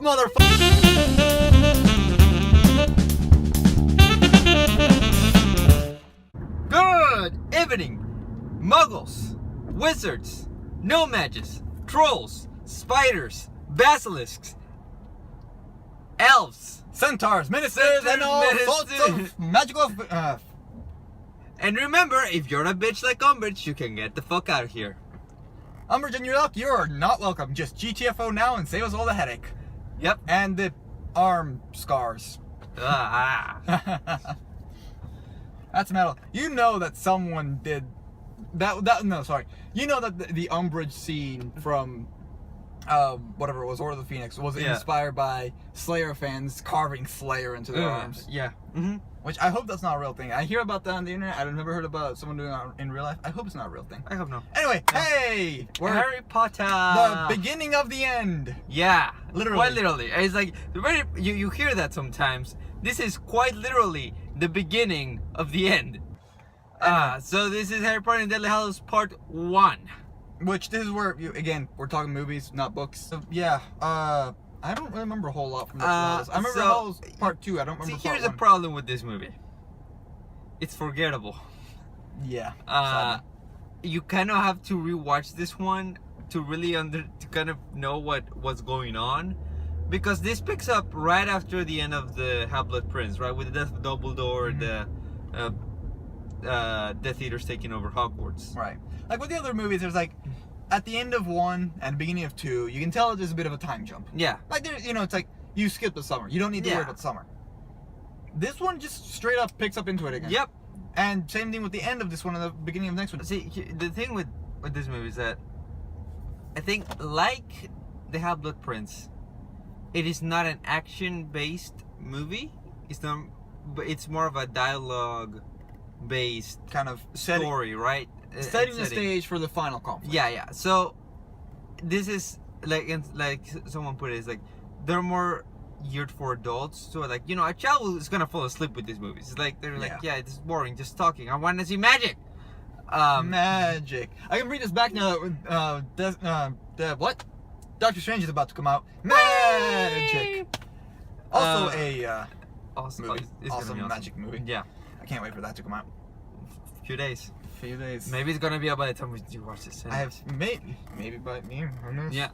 motherfucker. Good evening, muggles, wizards, no mages, trolls, spiders, basilisks, elves, Centaurs, ministers, and all sorts of magical. And remember, if you're a bitch like Umbridge, you can get the fuck out of here. Umbridge and Yurok, you're not welcome. Just GTFO now and save us all the headache. Yep. And the arm scars. That's metal. You know that someone did that. No, sorry. You know that the Umbridge scene from whatever it was, Order of the Phoenix, was inspired by Slayer fans carving Slayer into their arms. Yeah. Which I hope that's not a real thing. I hear about that on the internet. I've never heard about someone doing it in real life. I hope it's not a real thing. I hope not. Anyway, hey! We're Harry Potter. The beginning of the end. Yeah. Literally. Quite literally. It's like, you hear that sometimes. This is quite literally the beginning of the end. So this is Harry Potter and Deadly Hallows Part 1. Which this is where, again, we're talking movies, not books. So, yeah, I don't really remember a whole lot from this Hallows. I remember Hallows Part 2, I don't remember Part 1. Here's the problem with this movie. It's forgettable. Yeah. You kind of have to rewatch this one to really to kind of know what's going on. Because this picks up right after the end of the Half-Blood Prince, right? With the death of Dumbledore, the Death Eaters taking over Hogwarts. Right. Like with the other movies, there's like, at the end of 1 and beginning of 2, you can tell there's a bit of a time jump. Yeah. Like, it's like, you skip the summer. You don't need to worry about the summer. This one just straight up picks up into it again. Yep. And same thing with the end of this one and the beginning of the next one. See, the thing with this movie is that I think, like the Half-Blood Prince, it is not an action-based movie. It's more of a dialogue-based kind of story, right? Setting the stage for the final conflict. Yeah. So this is like someone put it, it's like they're more geared for adults. So like, a child is gonna fall asleep with these movies. It's like they're like, yeah, it's boring, just talking. I want to see magic. Magic. I can bring this back now. What? Doctor Strange is about to come out. Magic. Also awesome movie. It's awesome magic movie. Yeah. I can't wait for that to come out. Few days. Maybe it's gonna be out by the time you watch this. Maybe by me. Who knows? Yeah.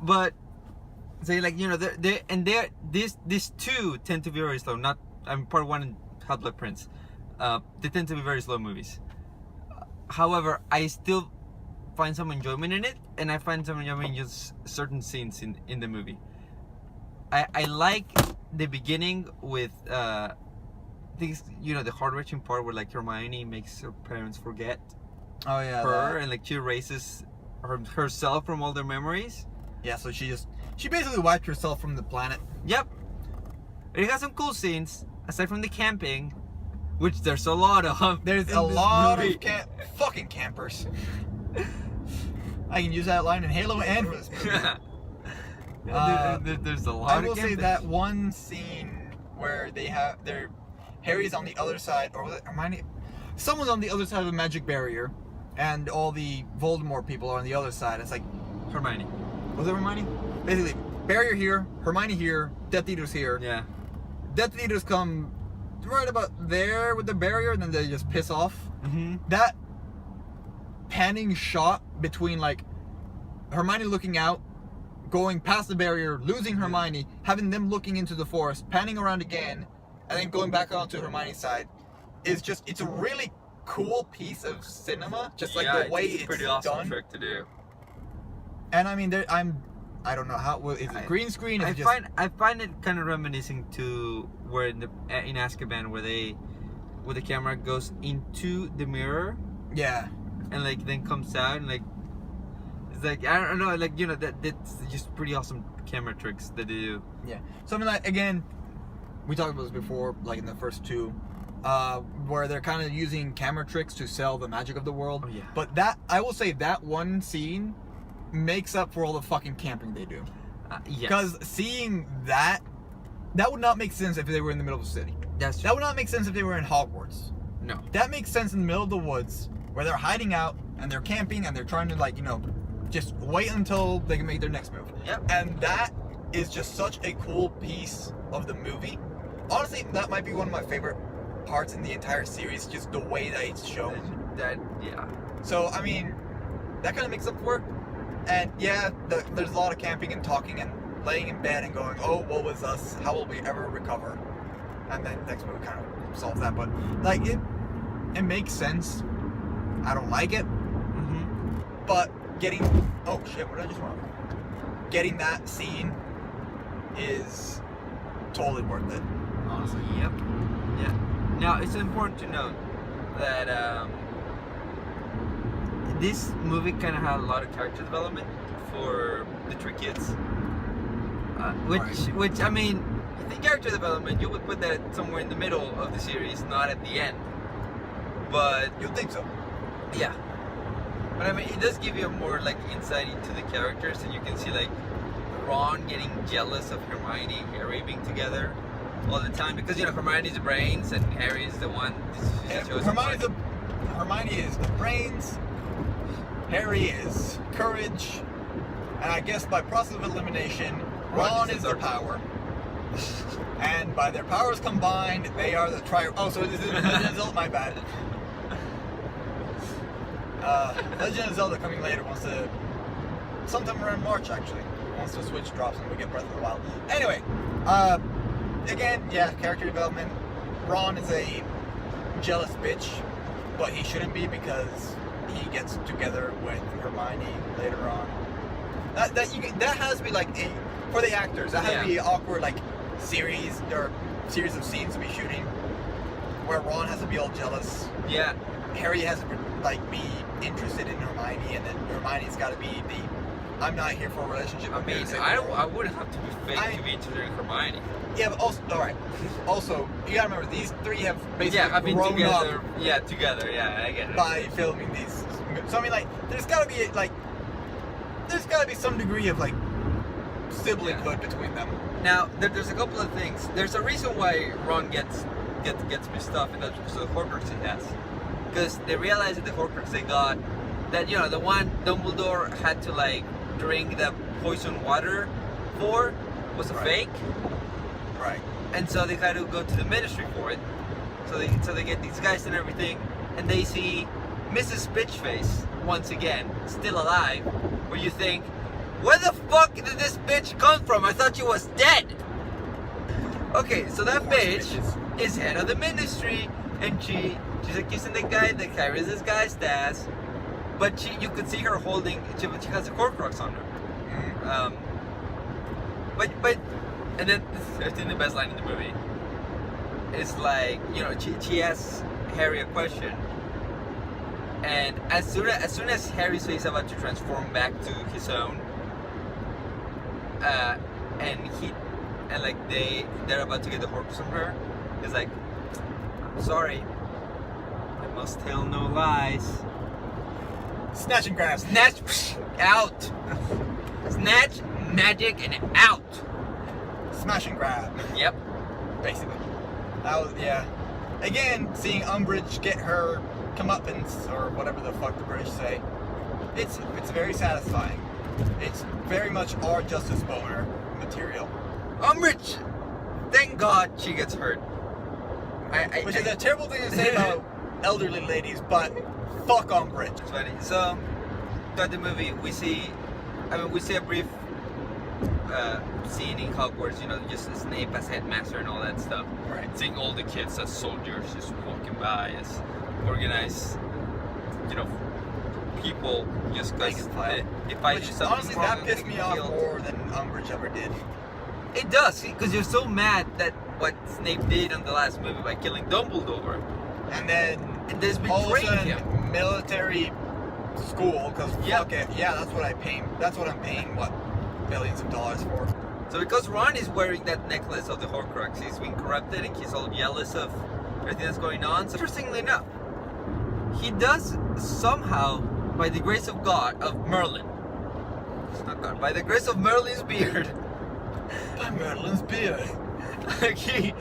But say like these two tend to be very slow. Part 1 and Half-Blood Prince. They tend to be very slow movies. However, I still find some enjoyment in it, and I find some enjoyment in just certain scenes in the movie. I like the beginning with things, the heart-wrenching part where like Hermione makes her parents forget her, and like she erases herself from all their memories. Yeah, so she basically wiped herself from the planet. Yep. It has some cool scenes aside from the camping, which there's a lot of. There's a lot of fucking campers. I can use that line in Halo and for this movie. There's a lot. I will say that one scene where Harry's on the other side, or was it Hermione? Someone's on the other side of a magic barrier, and all the Voldemort people are on the other side. It's like Hermione. Was it Hermione? Basically, barrier here, Hermione here, Death Eaters here. Yeah. Death Eaters come right about there with the barrier, and then they just piss off. Mm-hmm. That panning shot between like Hermione looking out, going past the barrier, losing Hermione, having them looking into the forest, panning around again, and then going back onto Hermione's side, it's a really cool piece of cinema. Just like the way it's pretty awesome done. Trick to do. And I mean, I don't know how. Is it green screen? I find it kind of reminiscing to where in Azkaban where the camera goes into the mirror. Yeah. And like then comes out and like it's like I don't know, like that's just pretty awesome camera tricks that they do. Yeah. So I mean, like, again, we talked about this before, like in the first 2, where they're kind of using camera tricks to sell the magic of the world. Oh, yeah. But that, I will say, that one scene makes up for all the fucking camping they do. Yes. Because seeing that would not make sense if they were in the middle of the city. That's true. That would not make sense if they were in Hogwarts. No. That makes sense in the middle of the woods where they're hiding out and they're camping and they're trying to, like, just wait until they can make their next move. Yep. And that is just such a cool piece of the movie. Honestly, that might be one of my favorite parts in the entire series, just the way that it's shown. Yeah. So, I mean, that kind of makes up for it. And yeah, there's a lot of camping and talking and laying in bed and going, oh, what was us? How will we ever recover? And then next movie kind of solves that. But, like, it makes sense. I don't like it. Mm-hmm. But getting... Oh, shit, what did I just want? Getting that scene is totally worth it, honestly. Yep. Yeah. Now, it's important to note that this movie kind of had a lot of character development for the three kids. Which I mean, the character development, you would put that somewhere in the middle of the series, not at the end. But You'd think so. yeah. But I mean, it does give you a more like insight into the characters, and you can see like Ron getting jealous of Hermione and Harry being together all the time because Hermione's the brains and Harry is the one. Hermione is the brains. Harry is courage, and I guess by process of elimination, Ron is the power. And by their powers combined, they are the Oh, so this is Legend of Zelda. My bad. Legend of Zelda coming later wants to, sometime around March actually, wants to switch drops and we get Breath of the Wild. Anyway, again, yeah, character development. Ron is a jealous bitch, but he shouldn't be because he gets together with Hermione later on. That has to be like for the actors. That has to be an awkward like series of scenes to be shooting, where Ron has to be all jealous. Yeah. Harry has to be interested in Hermione, and then Hermione's got to be the I'm not here for a relationship. I mean, I wouldn't have to be fake to be interested in Hermione. Yeah, but also, all right. Also, you gotta remember these three have basically grown together. up. Yeah, together. Yeah, I get it. By filming these, so I mean, like, there's gotta be some degree of like siblinghood between them. Now, there's a couple of things. There's a reason why Ron gets pissed off, and that's because of the Horcrux he has. Because they realize that the Horcrux they got, that the one Dumbledore had to like drink the poison water for was a fake. Right. And so they had to go to the Ministry for it. So they get these guys and everything, and they see Mrs. Bitchface once again, still alive. Where you think, where the fuck did this bitch come from? I thought she was dead. Okay, so that bitch is head of the Ministry, and she's accusing the guy that carries this guy's stash. But you could see her holding. She has a Horcrux on her. But and then I think the best line in the movie is like, she asks Harry a question, and as soon as Harry says he's about to transform back to his own, and like they're about to get the Horcrux from her, he's like, I'm sorry, I must tell no lies. Snatch and grab. Snatch out. Snatch, magic, and out. Smash and grab. Yep. Basically. That was, yeah. Again, seeing Umbridge get her comeuppance, or whatever the fuck the British say, it's very satisfying. It's very much our Justice Boner material. Umbridge! Thank God she gets hurt. Which is a terrible thing to say about elderly ladies, but fuck Umbridge. It's funny. So, throughout the movie, we see a brief scene in Hogwarts, just Snape as headmaster and all that stuff. Right. Seeing all the kids as soldiers just walking by, as organized, people just because if I do something honestly, wrong, that pissed me off more than Umbridge ever did. It does, because you're so mad that what Snape did on the last movie by killing Dumbledore. And then there's all of a betraying sudden, him. Military school, because fuck it, yeah, that's what I'm paying what billions of dollars for. So because Ron is wearing that necklace of the Horcrux, he's been corrupted and he's all jealous of everything that's going on. So interestingly enough, he does somehow, by the grace of God, of Merlin, it's not God, by the grace of Merlin's beard, By Merlin's beard. he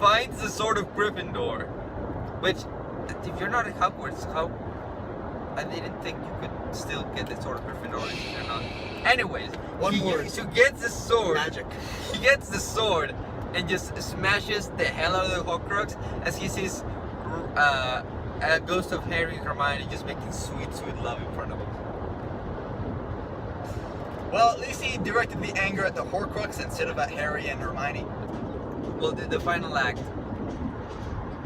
finds the Sword of Gryffindor, which, if you're not at Hogwarts, I didn't think you could still get the Sword of Gryffindor if you're not Anyways, One word. So gets the sword. Magic. He gets the sword and just smashes the hell out of the Horcrux as he sees a ghost of Harry and Hermione just making sweet, sweet love in front of him. Well, at least he directed the anger at the Horcrux instead of at Harry and Hermione. Well, the final act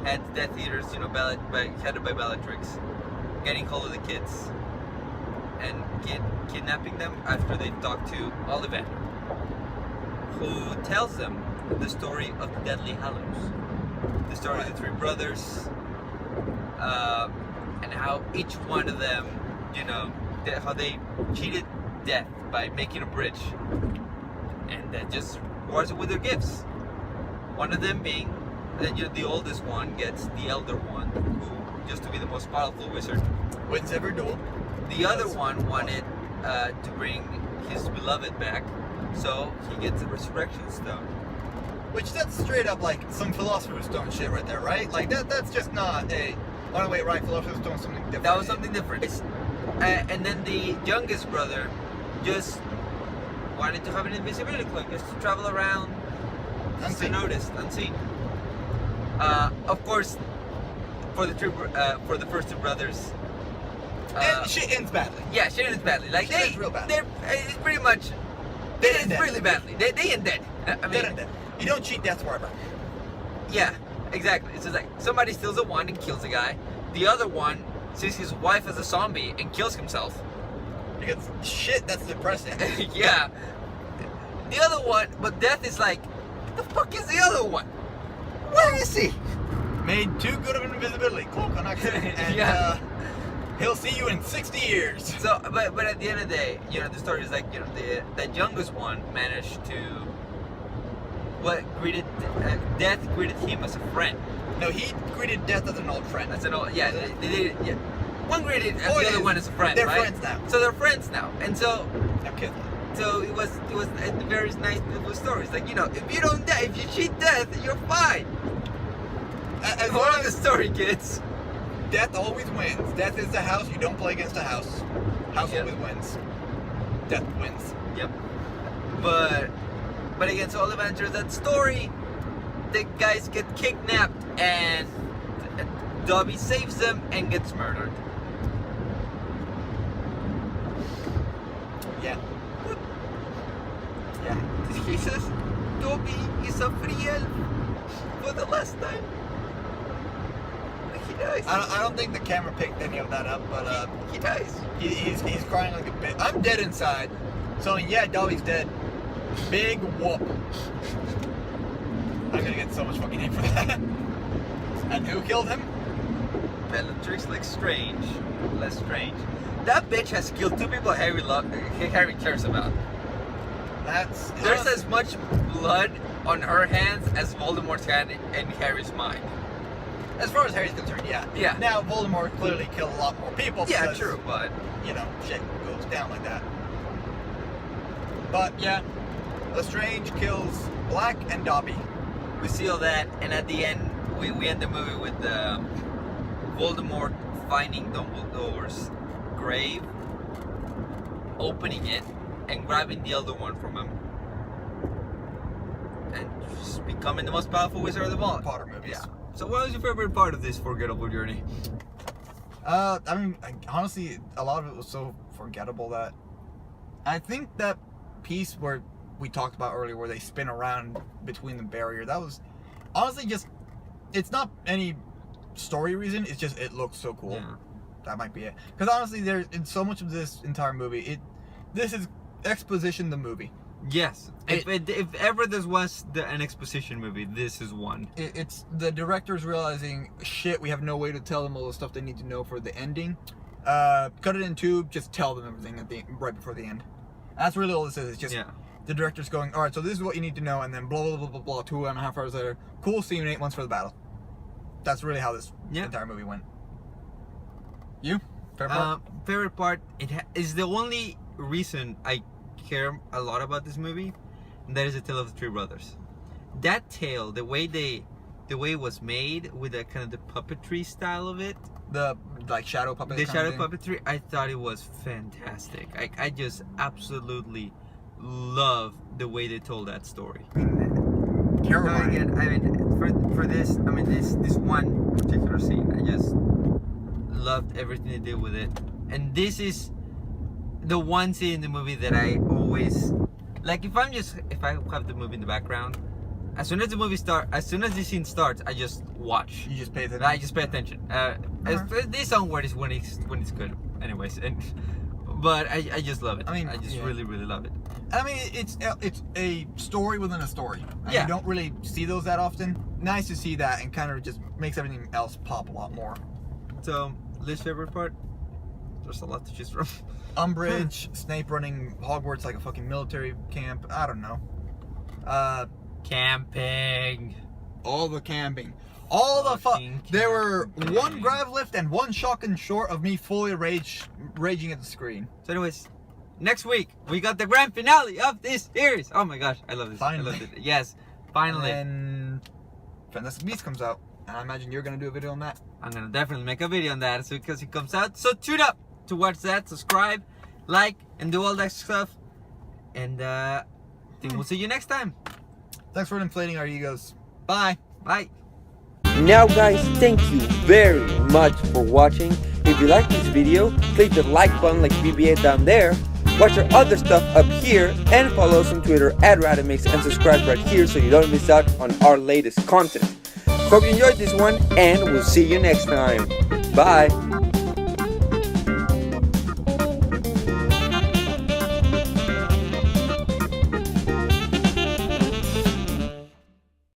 at Death Eaters, you know, headed by Bellatrix, getting hold of the kids and kidnapping them after they talk to Ollivander, who tells them the story of the Deadly Hallows, the story of the three brothers, and how each one of them, you know, how they cheated death by making a bridge, and that just rewards it with their gifts. One of them being that the oldest one gets the elder one, who just to be the most powerful wizard. Wins every duel. The other one wanted to bring his beloved back, so he gets a resurrection stone. Which that's straight up like some Philosopher's Stone shit right there, right? Like that's just not a. Oh no, wait, right? Philosopher's Stone is something different. That was something different. And then the youngest brother just wanted to have an invisibility cloak, just to travel around, unnoticed, unseen. Of course, for the first two brothers, and shit ends badly. Yeah, shit ends badly. Like shit ends real badly. It's pretty much. They end really badly. They end dead. I mean, dead. You don't cheat death forever. Yeah, exactly. It's just like somebody steals a wand and kills a guy. The other one sees his wife as a zombie and kills himself. Because shit, that's depressing. Yeah. The other one, but death is like, what the fuck is the other one? Where is he? Made too good of an invisibility cloak on accident, and yeah. He'll see you in 60 years. So, but at the end of the day, you know, the story is like, you know, that youngest one managed to death greeted him as a friend. No, he greeted death as an old friend. As an old, yeah, they did, yeah. One greeted the other one as a friend, they're right? friends now. So they're friends now, and so. No kidding. So it was very nice little stories. Like, you know, if you don't die, if you cheat death, you're fine. As Moral of the story, kids. Death always wins. Death is the house. You don't play against a house. House always wins. Death wins. Yep. But again, so Ollivander, that story, the guys get kidnapped and Dobby saves them and gets murdered. Yeah. Yeah. He says, Dobby is a free elf for the last time. He dies. I don't think the camera picked any of that up, but he dies. He's crying like a bitch. I'm dead inside. So yeah, Dobby's dead. Big whoop. I'm gonna get so much fucking hate for that. And who killed him? Bellatrix, like Strange. Less Strange. That bitch has killed two people Harry cares about. There's as much blood on her hands as Voldemort's hand in Harry's mind. As far as Harry's concerned, yeah. Yeah. Now Voldemort clearly killed a lot more people. Yeah, because, true, but you know, shit goes down like that. But yeah, Lestrange kills Black and Dobby. we see all that, and at the end, we end the movie with Voldemort finding Dumbledore's grave, opening it, and grabbing the other one from him, and just becoming the most powerful wizard of them all. Potter movies. Yeah. So what was your favorite part of this forgettable journey? I mean, honestly, a lot of it was so forgettable that I think that piece where we talked about earlier, where they spin around between the barrier, that was honestly just, it's not any story reason, it's just, it looks so cool. Yeah. That might be it. Because honestly, there's in so much of this entire movie, this is exposition the movie. Yes. If ever this was an exposition movie, this is one. It's the directors realizing, shit, we have no way to tell them all the stuff they need to know for the ending. Cut it in two, just tell them everything right before the end. That's really all this is. It's just the director's going, all right, so this is what you need to know, and then blah, blah, blah, blah, blah, 2.5 hours later, cool, see you in 8 months for the battle. That's really how this entire movie went. You? Favorite part? Favorite part, is the only reason I care a lot about this movie, and that is the tale of the three brothers. That tale, the way it was made, with that kind of the puppetry style of it, The like shadow puppet. The kind shadow of thing. puppetry, I thought it was fantastic. I just absolutely love the way they told that story. Caroline. Again, I mean, for this, I mean, this one particular scene, I just loved everything they did with it. And this is the one scene in the movie that I always like. If I have the movie in the background, as soon as the movie as soon as the scene starts, I just watch. You just pay attention. I just pay attention. This onward is when it's good. Anyways, but I just love it. I mean, I just really love it. I mean, it's a story within a story. And Yeah. You don't really see those that often. Nice to see that, and kind of just makes everything else pop a lot more. So, least favorite part? There's a lot to choose from. Umbridge, Snape running Hogwarts like a fucking military camp. I don't know. Camping. All the camping. All the Fucking There were camping. one grab lift and one shotgun short of me fully raging at the screen. So anyways, next week we got the grand finale of this series. Oh my gosh, I love this. Finally. I love it. Yes, finally. And then Fantastic Beasts comes out. And I imagine you're going to do a video on that. I'm gonna definitely make a video on that because it comes out. So tune up to watch that. Subscribe, like, and do all that stuff. And I think we'll see you next time. Thanks for inflating our egos. Bye. Bye. Now guys, thank you very much for watching. If you like this video, click the like button like BB8 down there. Watch our other stuff up here and follow us on Twitter @Radamix and subscribe right here so you don't miss out on our latest content. Hope you enjoyed this one and we'll see you next time. Bye.